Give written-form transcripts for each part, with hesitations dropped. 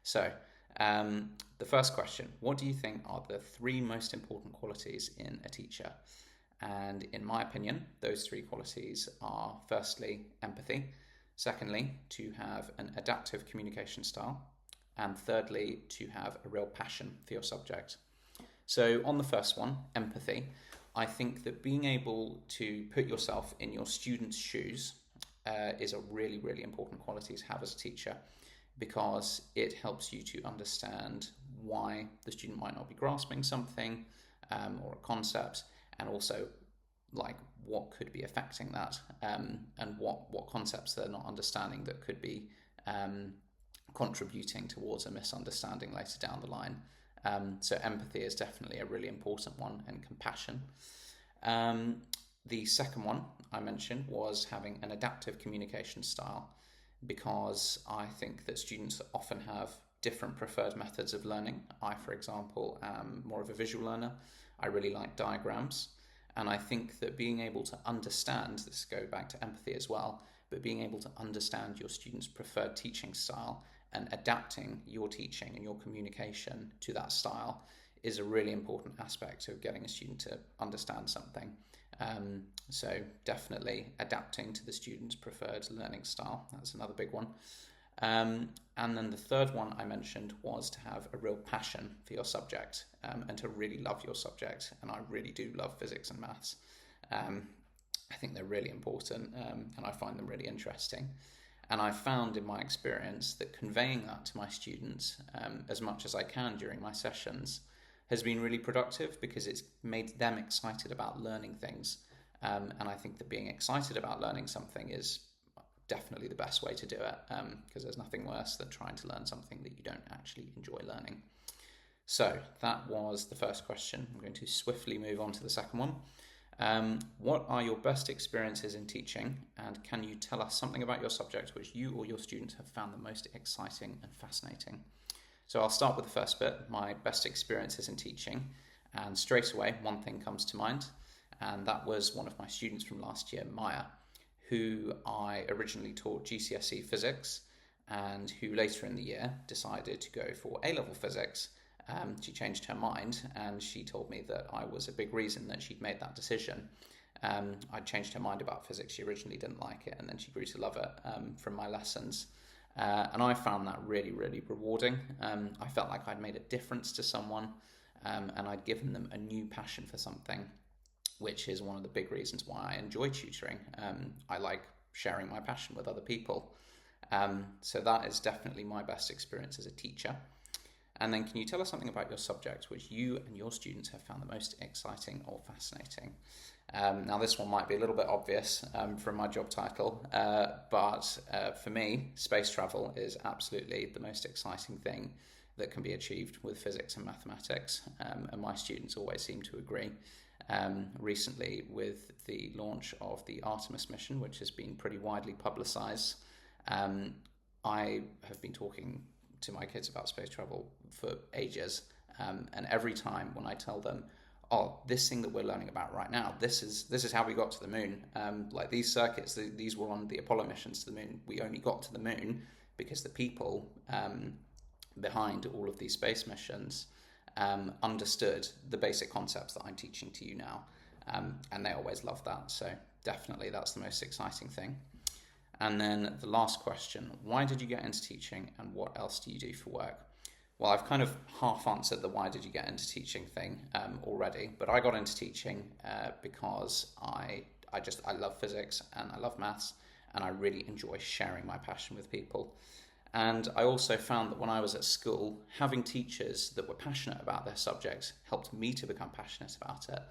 So, the first question, what do you think are the three most important qualities in a teacher? And in my opinion, those three qualities are firstly, empathy, secondly, to have an adaptive communication style, and thirdly, to have a real passion for your subject. So, on the first one, empathy, I think that being able to put yourself in your student's shoes is a really, really important quality to have as a teacher, because it helps you to understand why the student might not be grasping something or a concept, and also like what could be affecting that, and what concepts they're not understanding that could be contributing towards a misunderstanding later down the line. So empathy is definitely a really important one, and compassion. The second one I mentioned was having an adaptive communication style, because I think that students often have different preferred methods of learning. I, for example, am more of a visual learner. I really like diagrams. And I think that being able to understand, this go back to empathy as well, but being able to understand your students' preferred teaching style and adapting your teaching and your communication to that style is a really important aspect of getting a student to understand something. So definitely adapting to the student's preferred learning style. That's another big one. And then the third one I mentioned was to have a real passion for your subject, and to really love your subject. And I really do love physics and maths. I think they're really important, and I find them really interesting. And I found in my experience that conveying that to my students as much as I can during my sessions has been really productive, because it's made them excited about learning things. And I think that being excited about learning something is definitely the best way to do it, because there's nothing worse than trying to learn something that you don't actually enjoy learning. So that was the first question. I'm going to swiftly move on to the second one. What are your best experiences in teaching, and can you tell us something about your subject which you or your students have found the most exciting and fascinating? So I'll start with the first bit, my best experiences in teaching, and straight away one thing comes to mind, and that was one of my students from last year, Maya, who I originally taught GCSE physics, and who later in the year decided to go for A-level physics. She changed her mind, and she told me that I was a big reason that she'd made that decision. I'd changed her mind about physics. She originally didn't like it, and then she grew to love it from my lessons. And I found that really, really rewarding. I felt like I'd made a difference to someone, and I'd given them a new passion for something, which is one of the big reasons why I enjoy tutoring. I like sharing my passion with other people. So that is definitely my best experience as a teacher. And then can you tell us something about your subject which you and your students have found the most exciting or fascinating? Now this one might be a little bit obvious from my job title, but for me, space travel is absolutely the most exciting thing that can be achieved with physics and mathematics, and my students always seem to agree. Recently, with the launch of the Artemis mission, which has been pretty widely publicised, I have been talking to my kids about space travel for ages, and every time when I tell them, oh, this thing that we're learning about right now, this is how we got to the moon. Like these circuits, these were on the Apollo missions to the moon. We only got to the moon because the people behind all of these space missions understood the basic concepts that I'm teaching to you now, and they always love that. So definitely that's the most exciting thing. And then the last question, why did you get into teaching, and what else do you do for work? Well, I've kind of half answered the why did you get into teaching thing already, but I got into teaching because I love physics and I love maths, and I really enjoy sharing my passion with people. And I also found that when I was at school, having teachers that were passionate about their subjects helped me to become passionate about it.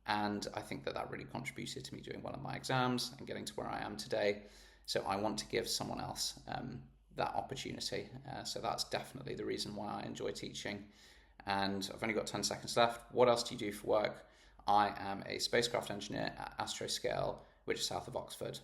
And I think that really contributed to me doing well in my exams and getting to where I am today. So I want to give someone else that opportunity. So that's definitely the reason why I enjoy teaching. And I've only got 10 seconds left. What else do you do for work? I am a spacecraft engineer at Astroscale, which is south of Oxford.